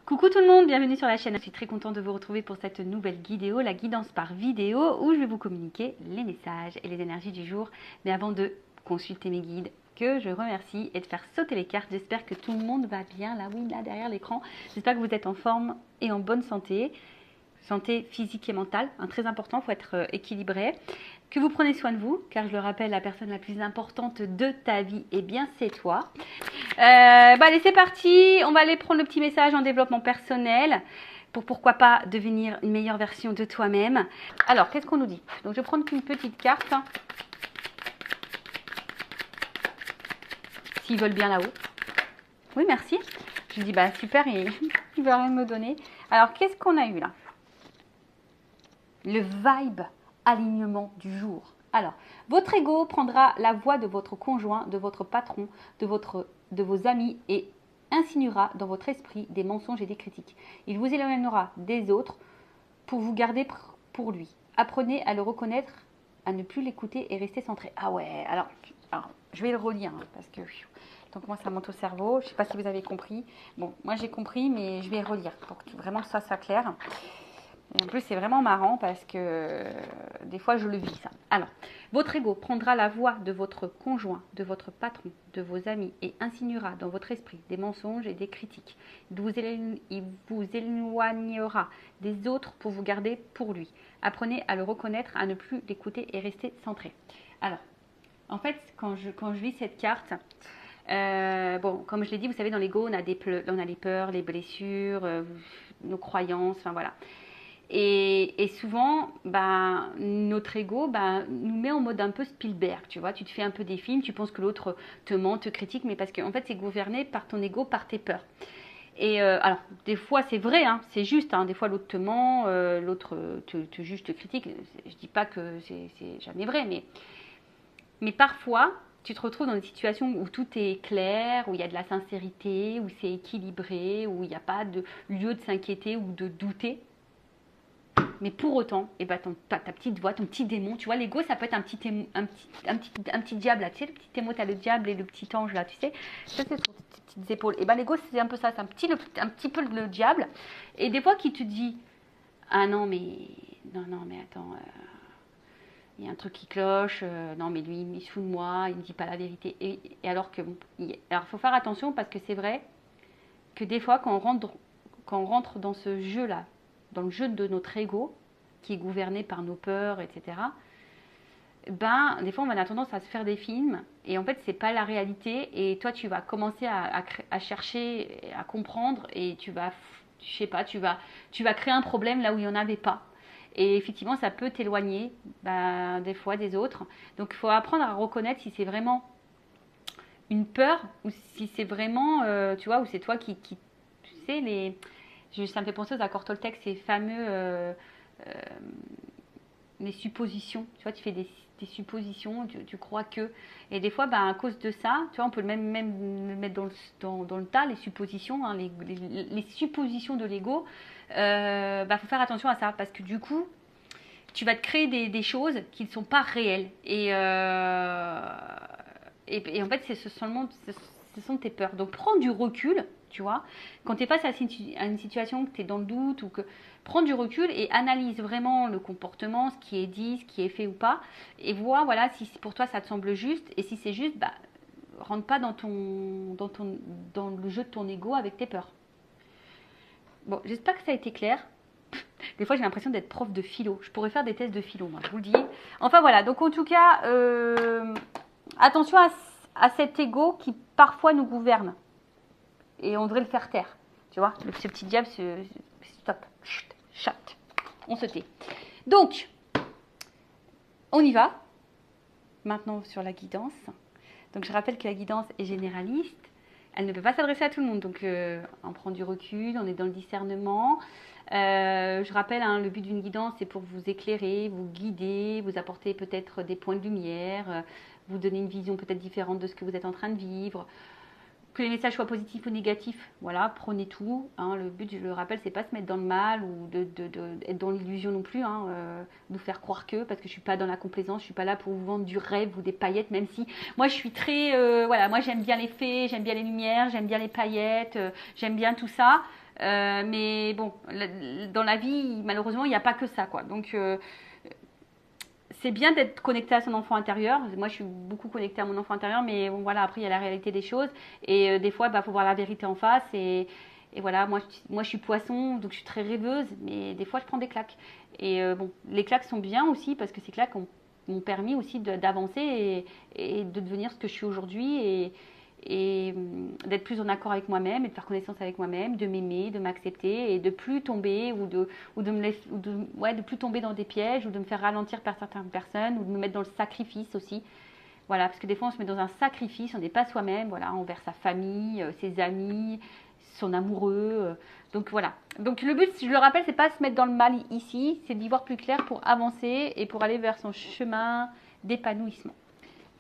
Coucou tout le monde, bienvenue sur la chaîne. Je suis très contente de vous retrouver pour cette nouvelle vidéo, la guidance par vidéo, où je vais vous communiquer les messages et les énergies du jour. Mais avant de consulter mes guides, que je remercie et de faire sauter les cartes, j'espère que tout le monde va bien, là oui, là derrière l'écran. J'espère que vous êtes en forme et en bonne santé. Santé physique et mentale, très important, il faut être équilibré. Que vous prenez soin de vous, car je le rappelle, la personne la plus importante de ta vie, eh bien c'est toi. Allez, c'est parti, on va aller prendre le petit message en développement personnel pour pourquoi pas devenir une meilleure version de toi-même. Alors, qu'est-ce qu'on nous dit? Donc, je vais prendre une petite carte. S'ils veulent bien là-haut. Oui, merci. Je dis, bah super, il veut rien me donner. Alors, qu'est-ce qu'on a eu là? Le vibe alignement du jour. Alors, votre ego prendra la voix de votre conjoint, de votre patron, de vos amis et insinuera dans votre esprit des mensonges et des critiques. Il vous éloignera des autres pour vous garder pour lui. Apprenez à le reconnaître, à ne plus l'écouter et rester centré. Ah ouais, alors je vais le relire parce que donc moi ça monte au cerveau. Je ne sais pas si vous avez compris. Bon, moi j'ai compris, mais je vais relire pour que vraiment ça soit clair. Et en plus, c'est vraiment marrant parce que des fois, je le vis ça. Alors, votre ego prendra la voix de votre conjoint, de votre patron, de vos amis et insinuera dans votre esprit des mensonges et des critiques. Il vous éloignera des autres pour vous garder pour lui. Apprenez à le reconnaître, à ne plus l'écouter et rester centré. Alors, en fait, quand je lis cette carte, bon, comme je l'ai dit, vous savez, dans l'ego, on a les peurs, les blessures, nos croyances, enfin voilà. Et souvent, notre ego nous met en mode un peu Spielberg, tu vois. Tu te fais un peu des films, tu penses que l'autre te ment, te critique, mais parce qu'en fait, c'est gouverné par ton ego, par tes peurs. Et alors, des fois, c'est vrai, hein, c'est juste. Hein, des fois, l'autre te ment, l'autre te juge, te critique. Je dis pas que c'est jamais vrai, mais parfois, tu te retrouves dans des situations où tout est clair, où il y a de la sincérité, où c'est équilibré, où il n'y a pas de lieu de s'inquiéter ou de douter. Mais pour autant, ta petite voix, ton petit démon, tu vois, l'ego, ça peut être un petit diable, là, tu sais, le petit émo, t'as le diable et le petit ange, là, tu sais, ça, c'est sur tes petites épaules. Et l'ego, c'est un peu ça, c'est un petit peu le diable. Et des fois, qui te dit, ah non, mais attends, il y a un truc qui cloche, non, mais lui, il se fout de moi, il ne dit pas la vérité. Et alors que, alors, il faut faire attention parce que c'est vrai que des fois, quand on rentre dans ce jeu-là, dans le jeu de notre ego, qui est gouverné par nos peurs, etc., des fois, on a tendance à se faire des films, et en fait, c'est pas la réalité, et toi, tu vas commencer à chercher, à comprendre, et tu vas, je sais pas, tu vas créer un problème là où il n'y en avait pas. Et effectivement, ça peut t'éloigner, des fois, des autres. Donc, il faut apprendre à reconnaître si c'est vraiment une peur, ou si c'est vraiment, tu vois, ou c'est toi qui tu sais, ça me fait penser aux accords Toltec, ces fameux les suppositions. Tu vois, tu fais des suppositions, tu crois que. Et des fois, à cause de ça, tu vois, on peut même le mettre dans le tas, les suppositions, hein, les suppositions de l'ego. Faut faire attention à ça, parce que du coup, tu vas te créer des choses qui ne sont pas réelles. Et en fait, ce sont tes peurs. Donc, prends du recul, tu vois. Quand tu es face à une situation, que tu es dans le doute, ou que prends du recul et analyse vraiment le comportement, ce qui est dit, ce qui est fait ou pas. Et vois, voilà, si pour toi, ça te semble juste. Et si c'est juste, rentre pas dans le jeu de ton ego avec tes peurs. Bon, j'espère que ça a été clair. Des fois, j'ai l'impression d'être prof de philo. Je pourrais faire des tests de philo, moi, je vous le dis. Enfin, voilà. Donc, en tout cas, attention à cet ego qui, parfois, nous gouverne. Et on devrait le faire taire. Tu vois, ce petit diable, stop. Chut, chat. On se tait. Donc, on y va. Maintenant, sur la guidance. Donc, je rappelle que la guidance est généraliste. Elle ne peut pas s'adresser à tout le monde. Donc, on prend du recul, on est dans le discernement. Je rappelle, le but d'une guidance, c'est pour vous éclairer, vous guider, vous apporter peut-être des points de lumière, vous donner une vision peut-être différente de ce que vous êtes en train de vivre. Que les messages soient positifs ou négatifs, voilà, prenez tout. Hein, le but, je le rappelle, c'est pas se mettre dans le mal ou être dans l'illusion non plus, hein, nous faire croire que, parce que je suis pas dans la complaisance, je suis pas là pour vous vendre du rêve ou des paillettes, même si moi je suis très, voilà, moi j'aime bien les fées, j'aime bien les lumières, j'aime bien les paillettes, j'aime bien tout ça. Mais bon, dans la vie, malheureusement, il n'y a pas que ça, quoi. Donc c'est bien d'être connecté à son enfant intérieur. Moi, je suis beaucoup connectée à mon enfant intérieur, mais bon, voilà, après, il y a la réalité des choses. Et des fois, il faut voir la vérité en face. Et voilà, moi, je suis poisson, donc je suis très rêveuse, mais des fois, je prends des claques. Et bon, les claques sont bien aussi, parce que ces claques m'ont permis aussi d'avancer et de devenir ce que je suis aujourd'hui. Et d'être plus en accord avec moi-même et de faire connaissance avec moi-même, de m'aimer, de m'accepter et de plus tomber de plus tomber dans des pièges ou de me faire ralentir par certaines personnes ou de me mettre dans le sacrifice aussi. Voilà, parce que des fois on se met dans un sacrifice, on n'est pas soi-même, voilà, envers sa famille, ses amis, son amoureux. Donc voilà. Donc le but, je le rappelle, c'est pas se mettre dans le mal ici, c'est d'y voir plus clair pour avancer et pour aller vers son chemin d'épanouissement.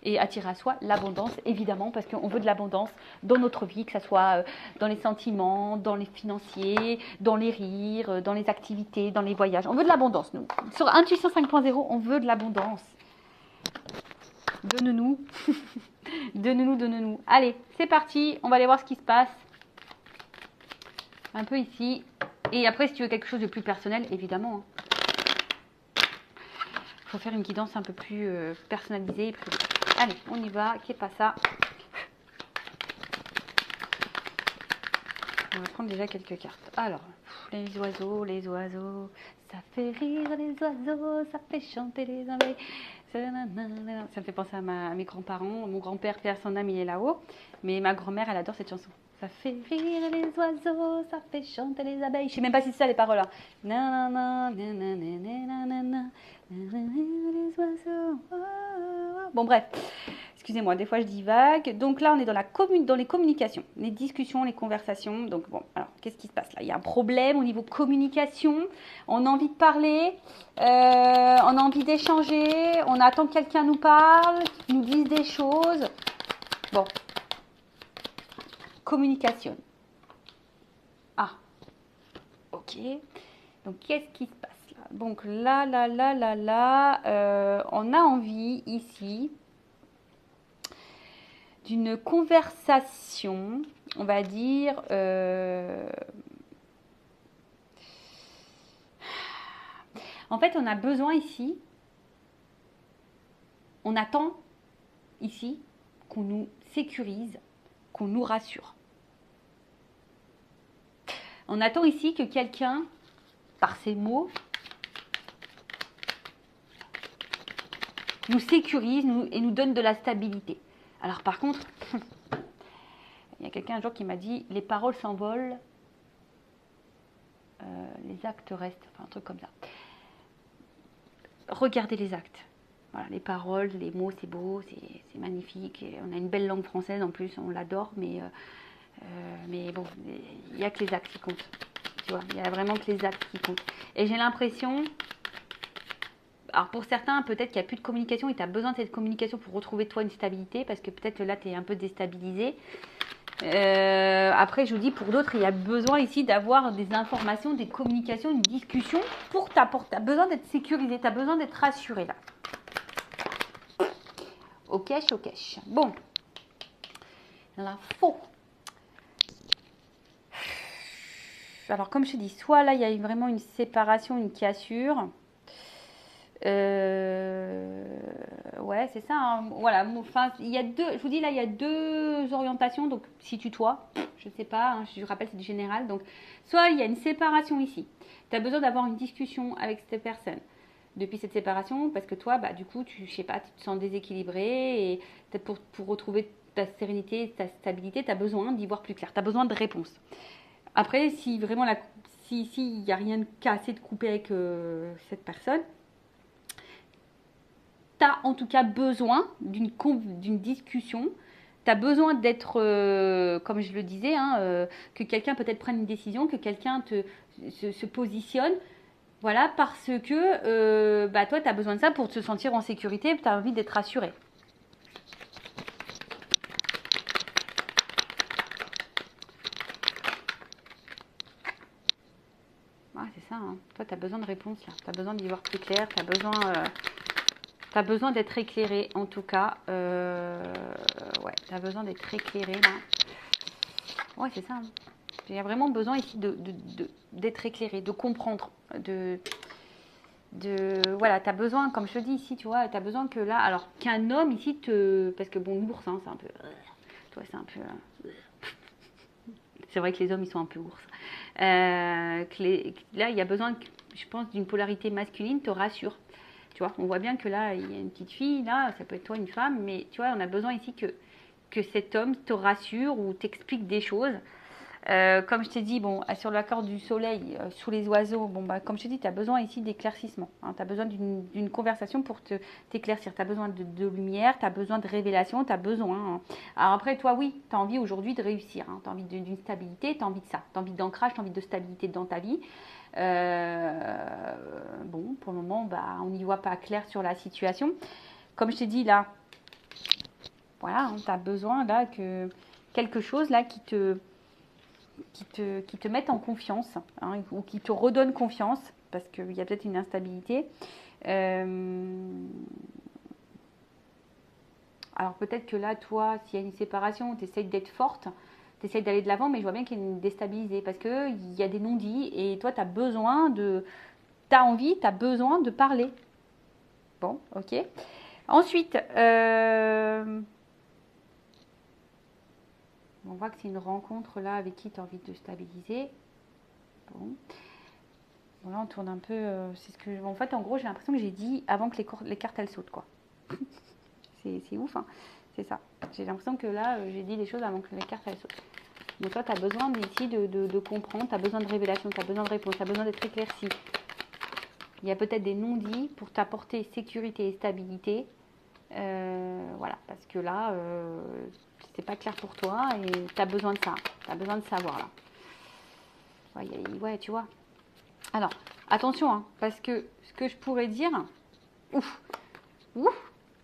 Et attirer à soi l'abondance, évidemment, parce qu'on veut de l'abondance dans notre vie, que ce soit dans les sentiments, dans les financiers, dans les rires, dans les activités, dans les voyages. On veut de l'abondance, nous. Sur Intuition 5.0, on veut de l'abondance. Donne-nous. Donne-nous. Allez, c'est parti. On va aller voir ce qui se passe. Un peu ici. Et après, si tu veux quelque chose de plus personnel, évidemment. Il faut faire une guidance un peu plus personnalisée. Allez, on y va. Qu'est pas ça? On va prendre déjà quelques cartes. Alors, les oiseaux, ça fait rire les oiseaux, ça fait chanter les abeilles. Ça me fait penser à mes grands-parents. Mon grand-père, père son âme, il est là-haut. Mais ma grand-mère, elle adore cette chanson. Ça fait rire les oiseaux, ça fait chanter les abeilles. Je sais même pas si c'est ça les paroles. Hein. Les oiseaux. Bon bref, excusez-moi, des fois je divague. Donc là, on est dans les communications, les discussions, les conversations. Donc bon, alors qu'est-ce qui se passe là? Il y a un problème au niveau communication. On a envie de parler, on a envie d'échanger, on attend que quelqu'un nous parle, nous dise des choses. Bon. Communication. Ah, ok. Donc, qu'est-ce qui se passe là? Donc, là, on a envie ici d'une conversation, on va dire, en fait, on a besoin ici, on attend ici qu'on nous sécurise, qu'on nous rassure. On attend ici que quelqu'un, par ses mots, nous sécurise et nous donne de la stabilité. Alors par contre, il y a quelqu'un un jour qui m'a dit « les paroles s'envolent, les actes restent », enfin un truc comme ça. Regardez les actes. Voilà, les paroles, les mots, c'est beau, c'est magnifique. Et on a une belle langue française en plus, on l'adore, mais bon, il n'y a que les actes qui comptent. Tu vois, il n'y a vraiment que les actes qui comptent. Et j'ai l'impression, alors pour certains, peut-être qu'il n'y a plus de communication et tu as besoin de cette communication pour retrouver toi une stabilité, parce que peut-être là, tu es un peu déstabilisé. Après, je vous dis, pour d'autres, il y a besoin ici d'avoir des informations, des communications, une discussion pour t'apporter. Tu as besoin d'être sécurisé, tu as besoin d'être rassuré là. Ok. Bon. L'info. Alors, comme je te dis, soit là, il y a vraiment une séparation, une cassure. Ouais, c'est ça. Hein. Voilà. Enfin, il y a deux. Je vous dis là, il y a deux orientations. Donc, situe-toi. Je ne sais pas. Hein, je rappelle, c'est du général. Donc, soit il y a une séparation ici. Tu as besoin d'avoir une discussion avec cette personne depuis cette séparation, parce que toi, bah, du coup, je sais pas, tu te sens déséquilibré et peut-être pour retrouver ta sérénité, ta stabilité, tu as besoin d'y voir plus clair. Tu as besoin de réponses. Après, si vraiment il n'y a rien de cassé, de coupé avec cette personne, tu as en tout cas besoin d'une discussion. Tu as besoin d'être, comme je le disais, hein, que quelqu'un peut-être prenne une décision, que quelqu'un se positionne. Voilà, parce que bah, toi, tu as besoin de ça pour te sentir en sécurité, tu as envie d'être rassuré. Ah, c'est ça, hein. Toi, tu as besoin de réponses, là. Tu as besoin d'y voir plus clair. Tu as besoin d'être éclairé, en tout cas. Ouais, tu as besoin d'être éclairé, là. Ouais, c'est ça, hein. Il y a vraiment besoin ici d'être éclairé, de comprendre, voilà, tu as besoin, comme je te dis ici, tu vois, tu as besoin que là, alors qu'un homme ici parce que bon, l'ours, hein, c'est un peu, toi, c'est un peu, c'est vrai que les hommes, ils sont un peu ours. Là, il y a besoin, je pense, d'une polarité masculine, te rassure. Tu vois, on voit bien que là, il y a une petite fille, là, ça peut être toi, une femme, mais tu vois, on a besoin ici que cet homme te rassure ou t'explique des choses. Comme je t'ai dit, bon, sur l'accord du soleil, sous les oiseaux, bon, bah, comme je t'ai dit, tu as besoin ici d'éclaircissement. Hein, tu as besoin d'une conversation pour t'éclaircir. Tu as besoin de lumière, tu as besoin de révélation, tu as besoin. Hein. Alors après, toi, oui, tu as envie aujourd'hui de réussir. Hein, tu as envie d'une stabilité, tu as envie de ça. Tu as envie d'ancrage, tu as envie de stabilité dans ta vie. Bon, pour le moment, bah, on n'y voit pas clair sur la situation. Comme je t'ai dit, là, voilà, hein, tu as besoin là que quelque chose là qui te mettent en confiance, hein, ou qui te redonnent confiance, parce qu'il y a peut-être une instabilité. Alors peut-être que là, toi, s'il y a une séparation, tu essayes d'être forte, tu essayes d'aller de l'avant, mais je vois bien qu'il y a une déstabilisée, parce qu'il y a des non-dits, et toi, tu as besoin tu as envie, tu as besoin de parler. Bon, ok. Ensuite, on voit que c'est une rencontre là avec qui tu as envie de stabiliser. Bon. Bon, là, on tourne un peu. C'est ce que. En fait, en gros, j'ai l'impression que j'ai dit avant que les cartes elles sautent, quoi. C'est ouf, hein. C'est ça. J'ai l'impression que là, j'ai dit les choses avant que les cartes elles sautent. Donc, toi, tu as besoin ici de comprendre, tu as besoin de révélation, tu as besoin de réponse, tu as besoin d'être éclairci. Il y a peut-être des non-dits pour t'apporter sécurité et stabilité. Voilà, parce que là, c'est pas clair pour toi et tu as besoin de ça. Tu as besoin de savoir, là. Ouais, tu vois. Alors, attention, hein, parce que ce que je pourrais dire, ouf,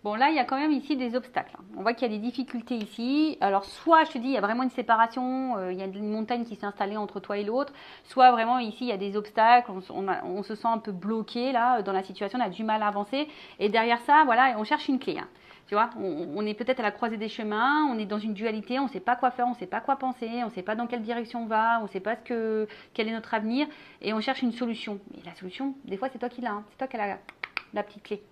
bon là, il y a quand même ici des obstacles. Hein. On voit qu'il y a des difficultés ici. Alors, soit, je te dis, il y a vraiment une séparation, il y a une montagne qui s'est installée entre toi et l'autre, soit vraiment ici, il y a des obstacles, on se sent un peu bloqué là, dans la situation, on a du mal à avancer. Et derrière ça, voilà, on cherche une clé. Hein. Tu vois, on est peut-être à la croisée des chemins, on est dans une dualité, on ne sait pas quoi faire, on ne sait pas quoi penser, on ne sait pas dans quelle direction on va, on ne sait pas quel est notre avenir, et on cherche une solution. Mais la solution, des fois, c'est toi qui l'as, hein. C'est toi qui as la petite clé.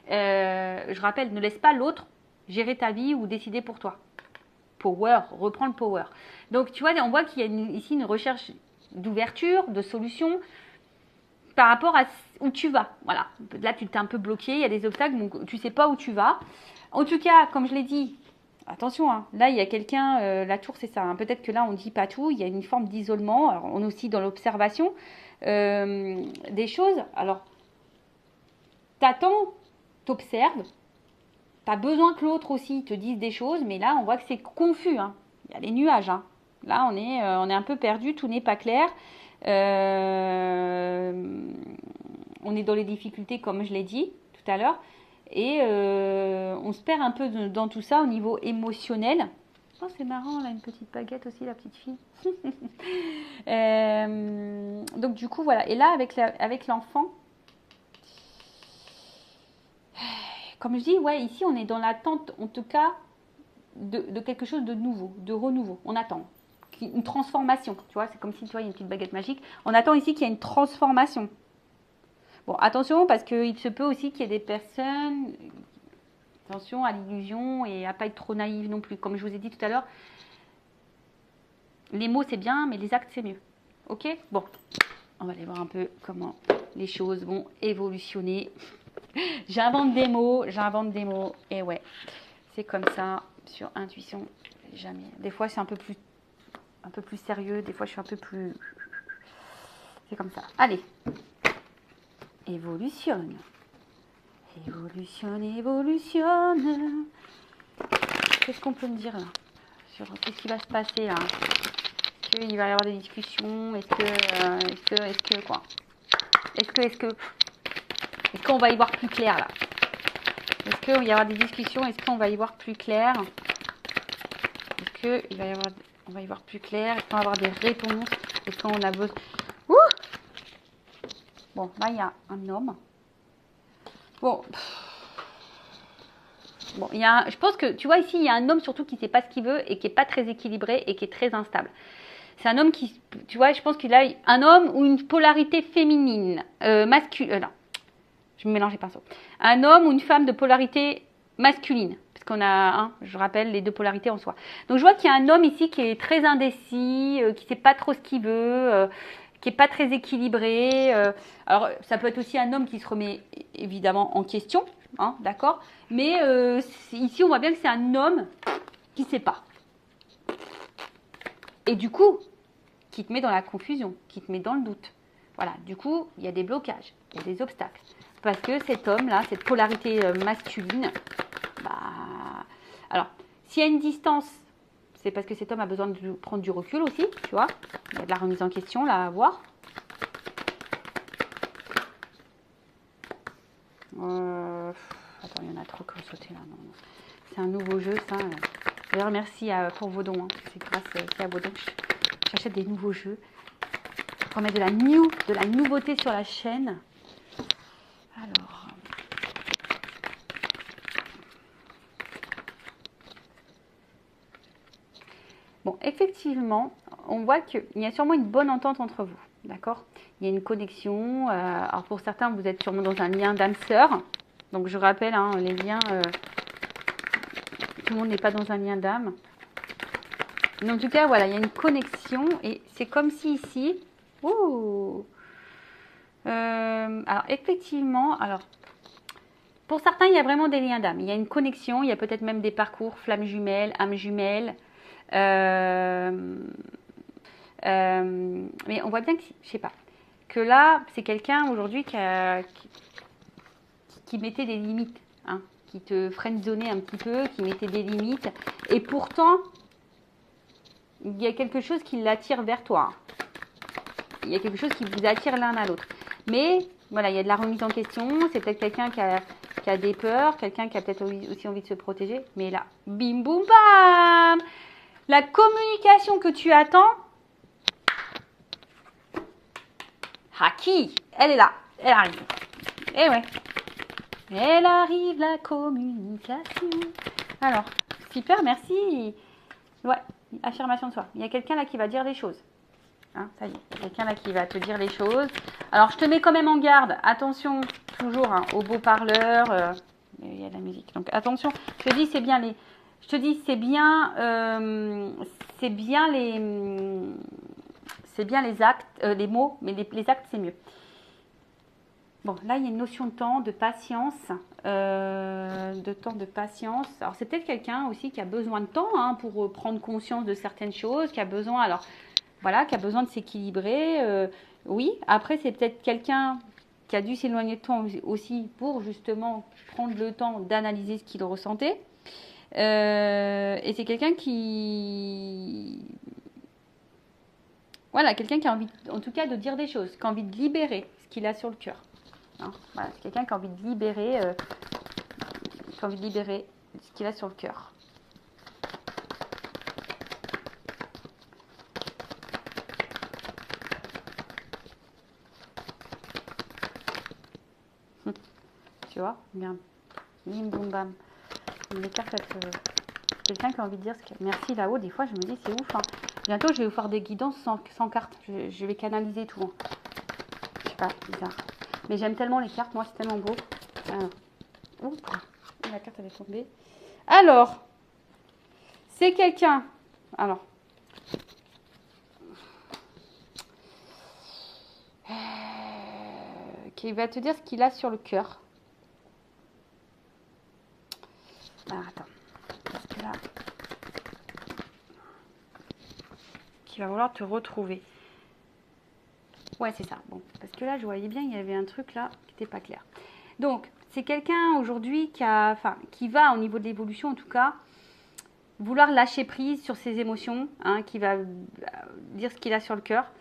Je rappelle, ne laisse pas l'autre gérer ta vie ou décider pour toi. Power, reprends le power. Donc, tu vois, on voit qu'il y a ici une recherche d'ouverture, de solution, par rapport à où tu vas. Voilà. Là, tu t'es un peu bloqué, il y a des obstacles, donc tu ne sais pas où tu vas. En tout cas, comme je l'ai dit, attention, hein, là, il y a quelqu'un, la tour, c'est ça. Hein, peut-être que là, on ne dit pas tout, il y a une forme d'isolement. Alors, on est aussi dans l'observation des choses. Alors, t'attends, t'observes, t'as besoin que l'autre aussi te dise des choses, mais là, on voit que c'est confus. Hein. Il y a les nuages. Hein. Là, on est un peu perdu, tout n'est pas clair. On est dans les difficultés, comme je l'ai dit tout à l'heure. Et on se perd un peu dans tout ça au niveau émotionnel. Oh, c'est marrant, là, une petite baguette aussi, la petite fille. Donc, du coup, voilà. Et là, avec l'enfant, comme je dis, ouais, ici, on est dans l'attente, en tout cas, de quelque chose de nouveau, de renouveau. On attend. Une transformation, tu vois, c'est comme si tu vois, il y a une petite baguette magique. On attend ici qu'il y ait une transformation. Bon, attention, parce qu'il se peut aussi qu'il y ait des personnes... Attention à l'illusion et à pas être trop naïve non plus. Comme je vous ai dit tout à l'heure, les mots c'est bien, mais les actes c'est mieux. Ok? Bon, on va aller voir un peu comment les choses vont évolutionner. J'invente des mots, et ouais, c'est comme ça, sur intuition, jamais. Des fois c'est un peu plus sérieux, des fois je suis un peu plus... C'est comme ça. Allez, évolutionne. Évolutionne. Qu'est-ce qu'on peut me dire là sur qu'est-ce qui va se passer là? Est-ce qu'il va y avoir des discussions? Est-ce qu'on va y voir plus clair là? Est-ce qu'il va y avoir des discussions? Est-ce qu'on va y voir plus clair? Est-ce qu'il on va y voir plus clair? Est-ce qu'on va avoir des réponses? Est-ce qu'on a besoin... Bon, là, il y a un homme. Bon. Bon, je pense que, tu vois, ici, il y a un homme surtout qui ne sait pas ce qu'il veut et qui n'est pas très équilibré et qui est très instable. C'est un homme qui, tu vois, je pense qu'il a un homme ou une polarité féminine, masculine. Non, je me mélange les pinceaux. Un homme ou une femme de polarité masculine. Parce qu'on a, je rappelle, les deux polarités en soi. Donc, je vois qu'il y a un homme ici qui est très indécis, qui ne sait pas trop ce qu'il veut, qui n'est pas très équilibré. Alors, ça peut être aussi un homme qui se remet évidemment en question, hein, d'accord. Mais ici, on voit bien que c'est un homme qui ne sait pas. Et du coup, qui te met dans la confusion, qui te met dans le doute. Voilà, du coup, il y a des blocages, il y a des obstacles. Parce que cet homme-là, cette polarité masculine, alors, s'il y a une distance, c'est parce que cet homme a besoin de prendre du recul aussi, tu vois. Il y a de la remise en question, là, à voir. Attends, il y en a trop qui ont sauté, là. Non. C'est un nouveau jeu, ça. D'ailleurs, merci pour vos dons. Hein. C'est grâce à vos dons que j'achète des nouveaux jeux. Pour mettre de la nouveauté sur la chaîne. Alors. Bon, effectivement, on voit qu'il y a sûrement une bonne entente entre vous. D'accord? Il y a une connexion. Alors, pour certains, vous êtes sûrement dans un lien d'âme-sœur. Donc, je rappelle, hein, les liens, tout le monde n'est pas dans un lien d'âme. Mais en tout cas, voilà, il y a une connexion. Et c'est comme si ici... alors, effectivement, pour certains, il y a vraiment des liens d'âme. Il y a une connexion, il y a peut-être même des parcours, flammes jumelles, âmes jumelles. Mais on voit bien que, je sais pas, que là, c'est quelqu'un aujourd'hui qui mettait des limites, hein, qui te friendzonnait un petit peu, qui mettait des limites. Et pourtant, il y a quelque chose qui l'attire vers toi. Il y a quelque chose qui vous attire l'un à l'autre. Mais voilà, il y a de la remise en question. C'est peut-être quelqu'un qui a des peurs, quelqu'un qui a peut-être aussi envie de se protéger. Mais là, bim boum bam, la communication que tu attends, Haki, elle est là, elle arrive. Eh ouais, elle arrive la communication. Alors, super, merci. Ouais, affirmation de soi. Il y a quelqu'un là qui va dire les choses. Hein, ça y est, il y a quelqu'un là qui va te dire les choses. Alors, je te mets quand même en garde. Attention, toujours hein, aux beaux parleurs. Il y a de la musique. Donc, attention. Je te dis, c'est bien les... Je te dis, c'est bien les actes, les mots, mais les actes, c'est mieux. Bon, là, il y a une notion de temps, de patience. De patience. Alors, c'est peut-être quelqu'un aussi qui a besoin de temps hein, pour prendre conscience de certaines choses, qui a besoin... Alors, voilà, qui a besoin de s'équilibrer. Oui, après, c'est peut-être quelqu'un qui a dû s'éloigner de toi aussi pour justement prendre le temps d'analyser ce qu'il ressentait. Et c'est quelqu'un qui... Voilà, quelqu'un qui a envie, en tout cas, de dire des choses, qui a envie de libérer ce qu'il a sur le cœur. Hein, voilà, c'est quelqu'un qui a envie de libérer, ce qu'il a sur le cœur. Tu vois, regarde. Bim, boum, bam. Les cartes, quelqu'un qui a envie de dire ce que... Merci là-haut, des fois je me dis c'est ouf. Hein. Bientôt je vais vous faire des guidances sans cartes. Je vais canaliser tout. Hein. Je sais pas, bizarre. Mais j'aime tellement les cartes, moi c'est tellement beau. Alors, oups, la carte elle est tombée. Alors, c'est quelqu'un. Alors. Qui va te dire ce qu'il a sur le cœur. Alors, attends. Parce que là, qui va vouloir te retrouver. Ouais, c'est ça. Bon, parce que là, je voyais bien, il y avait un truc là qui n'était pas clair. Donc, c'est quelqu'un aujourd'hui qui va au niveau de l'évolution, en tout cas, vouloir lâcher prise sur ses émotions, hein, qui va dire ce qu'il a sur le cœur.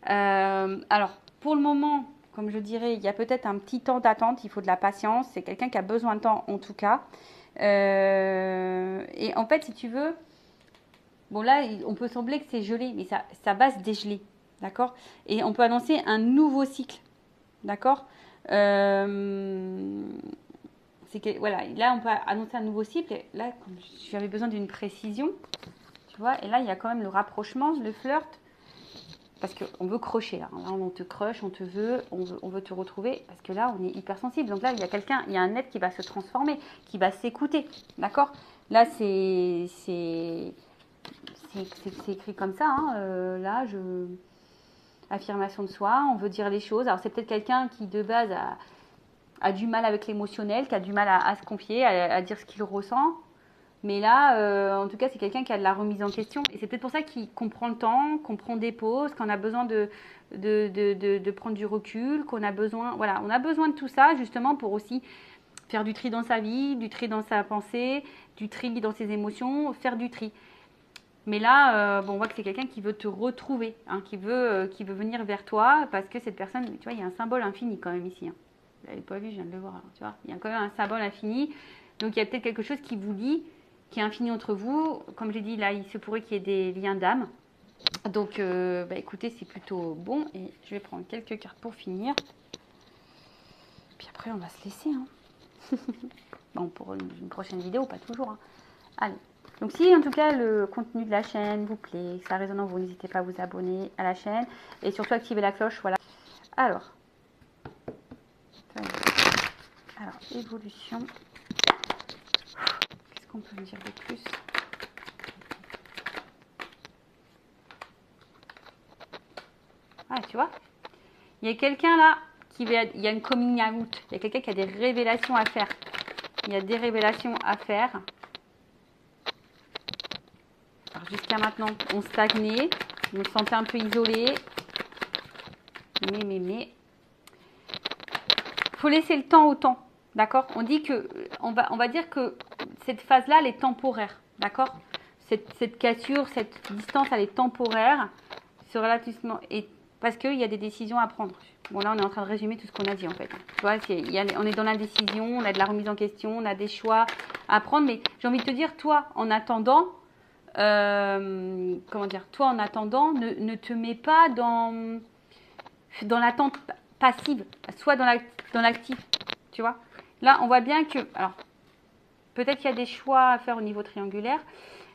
Alors, pour le moment, comme je dirais, il y a peut-être un petit temps d'attente, il faut de la patience. C'est quelqu'un qui a besoin de temps, en tout cas. Et en fait, si tu veux, bon là, on peut sembler que c'est gelé, mais ça va se dégeler, d'accord? Et on peut annoncer un nouveau cycle, D'accord. C'est que, voilà, là, on peut annoncer un nouveau cycle. Et là, j'avais besoin d'une précision, tu vois. Et là, il y a quand même le rapprochement, le flirt. Parce qu'on veut crocher, là. Là, on te crush, on veut te retrouver. Parce que là, on est hypersensible. Donc là, il y a quelqu'un, il y a un être qui va se transformer, qui va s'écouter. D'accord. Là, c'est écrit comme ça. Hein. Là, affirmation de soi, on veut dire les choses. Alors, c'est peut-être quelqu'un qui, de base, a du mal avec l'émotionnel, qui a du mal à se confier, à dire ce qu'il ressent. Mais là, en tout cas, c'est quelqu'un qui a de la remise en question. Et c'est peut-être pour ça qu'on prend le temps, qu'on prend des pauses, qu'on a besoin de prendre du recul, qu'on a besoin, voilà, on a besoin de tout ça justement pour aussi faire du tri dans sa vie, du tri dans sa pensée, du tri dans ses émotions, faire du tri. Mais là, bon, on voit que c'est quelqu'un qui veut te retrouver, hein, qui veut venir vers toi parce que cette personne, tu vois, il y a un symbole infini quand même ici. Hein. Vous l'avez pas vu, je viens de le voir. Alors, tu vois, il y a quand même un symbole infini. Donc il y a peut-être quelque chose qui vous lie, qui est infini entre vous. Comme j'ai dit, là, il se pourrait qu'il y ait des liens d'âme. Donc, bah, écoutez, c'est plutôt bon. Et je vais prendre quelques cartes pour finir. Puis après, on va se laisser. Hein. Bon, pour une prochaine vidéo, pas toujours. Hein. Allez. Donc si en tout cas le contenu de la chaîne vous plaît, que ça résonne en vous, n'hésitez pas à vous abonner à la chaîne et surtout activer la cloche. Voilà. Alors, évolution. Qu'est-ce qu'on peut me dire de plus? Ah, tu vois, il y a quelqu'un là il y a une coming out. Il y a quelqu'un qui a des révélations à faire. Il y a des révélations à faire. Alors jusqu'à maintenant, on stagnait, on se sentait un peu isolé. Mais. Faut laisser le temps au temps. D'accord. On va dire que cette phase-là, elle est temporaire. D'accord. Cette cassure, cette distance, elle est temporaire. Ce relativisme est parce qu'il y a des décisions à prendre. Bon, là, on est en train de résumer tout ce qu'on a dit, en fait. Tu vois, on est dans l'indécision, on a de la remise en question, on a des choix à prendre. Mais j'ai envie de te dire, toi, en attendant, ne te mets pas dans l'attente passive, soit dans l'actif, tu vois. Là, on voit bien que, alors, peut-être qu'il y a des choix à faire au niveau triangulaire,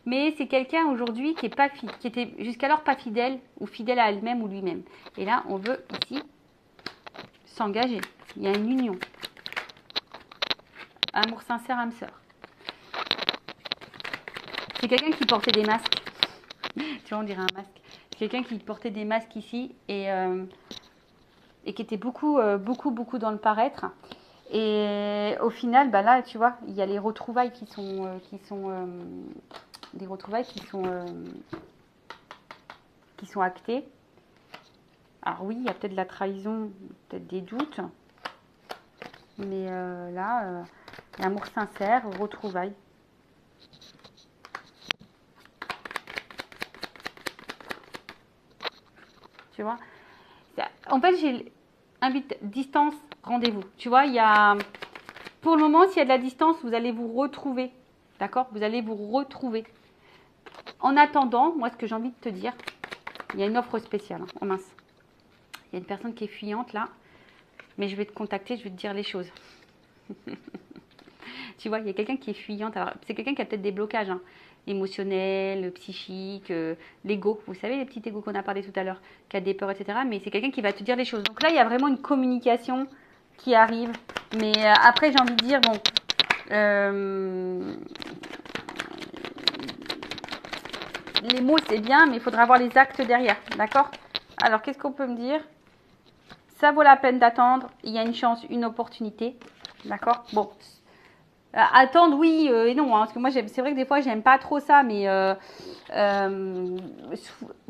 mais c'est quelqu'un aujourd'hui qui était jusqu'alors pas fidèle ou fidèle à elle-même ou lui-même. Et là, on veut ici s'engager. Il y a une union. Amour sincère, âme sœur. C'est quelqu'un qui portait des masques. Tu vois, on dirait un masque. C'est quelqu'un qui portait des masques ici et qui était beaucoup dans le paraître. Et au final, bah là, tu vois, il y a les retrouvailles des retrouvailles qui sont actées. Alors oui, il y a peut-être de la trahison, peut-être des doutes, mais là, l'amour sincère, retrouvailles. Tu vois. En fait, distance, rendez-vous. Tu vois, pour le moment, s'il y a de la distance, vous allez vous retrouver. D'accord? Vous allez vous retrouver. En attendant, moi, ce que j'ai envie de te dire, il y a une offre spéciale. Hein. Oh mince. Il y a une personne qui est fuyante là. Mais je vais te contacter, je vais te dire les choses. Tu vois, il y a quelqu'un qui est fuyante. Alors, c'est quelqu'un qui a peut-être des blocages hein, émotionnels, psychiques, l'ego. Vous savez, les petits égos qu'on a parlé tout à l'heure, qui a des peurs, etc. Mais c'est quelqu'un qui va te dire les choses. Donc là, il y a vraiment une communication qui arrive. Mais après, j'ai envie de dire, bon, les mots, c'est bien, mais il faudra avoir les actes derrière. D'accord? Alors, qu'est-ce qu'on peut me dire? Ça vaut la peine d'attendre. Il y a une chance, une opportunité. D'accord? Bon. Attendre, oui et non. Hein, parce que moi, c'est vrai que des fois, j'aime pas trop ça. Mais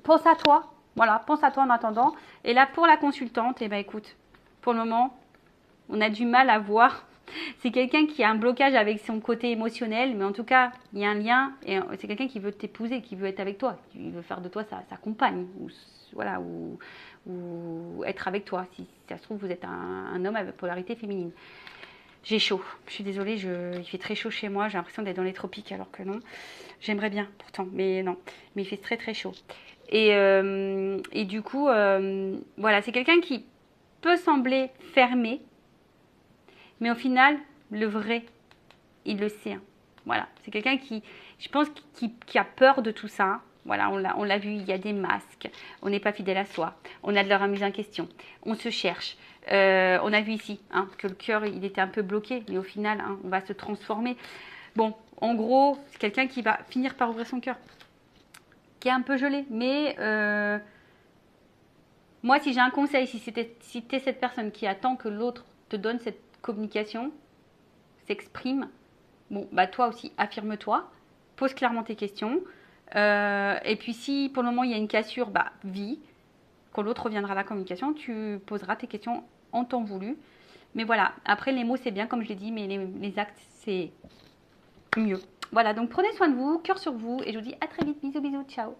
pense à toi. Voilà, pense à toi en attendant. Et là, pour la consultante, eh ben, écoute, pour le moment, on a du mal à voir. C'est quelqu'un qui a un blocage avec son côté émotionnel. Mais en tout cas, il y a un lien. Et c'est quelqu'un qui veut t'épouser, qui veut être avec toi. Qui veut faire de toi sa compagne. Voilà, ou être avec toi. Si ça se trouve, vous êtes un homme avec polarité féminine. J'ai chaud. Je suis désolée, il fait très chaud chez moi. J'ai l'impression d'être dans les tropiques alors que non. J'aimerais bien pourtant, mais non. Mais il fait très très chaud. Et du coup, voilà, c'est quelqu'un qui peut sembler fermé, mais au final, le vrai, il le sait. Hein. Voilà, c'est quelqu'un qui, je pense, qui a peur de tout ça. Voilà, on l'a vu, il y a des masques, on n'est pas fidèle à soi, on a de la remise en question, on se cherche. On a vu ici hein, que le cœur, il était un peu bloqué, mais au final, hein, on va se transformer. Bon, en gros, c'est quelqu'un qui va finir par ouvrir son cœur, qui est un peu gelé, mais moi, si j'ai un conseil, si t'es cette personne qui attend que l'autre te donne cette communication, s'exprime, bon, bah toi aussi, affirme-toi, pose clairement tes questions. Et puis si pour le moment il y a une cassure, bah vis. Quand l'autre reviendra à la communication, tu poseras tes questions en temps voulu. Mais voilà, après les mots c'est bien comme je l'ai dit, mais les actes c'est mieux. Voilà, donc prenez soin de vous, cœur sur vous, et je vous dis à très vite. Bisous, bisous, ciao.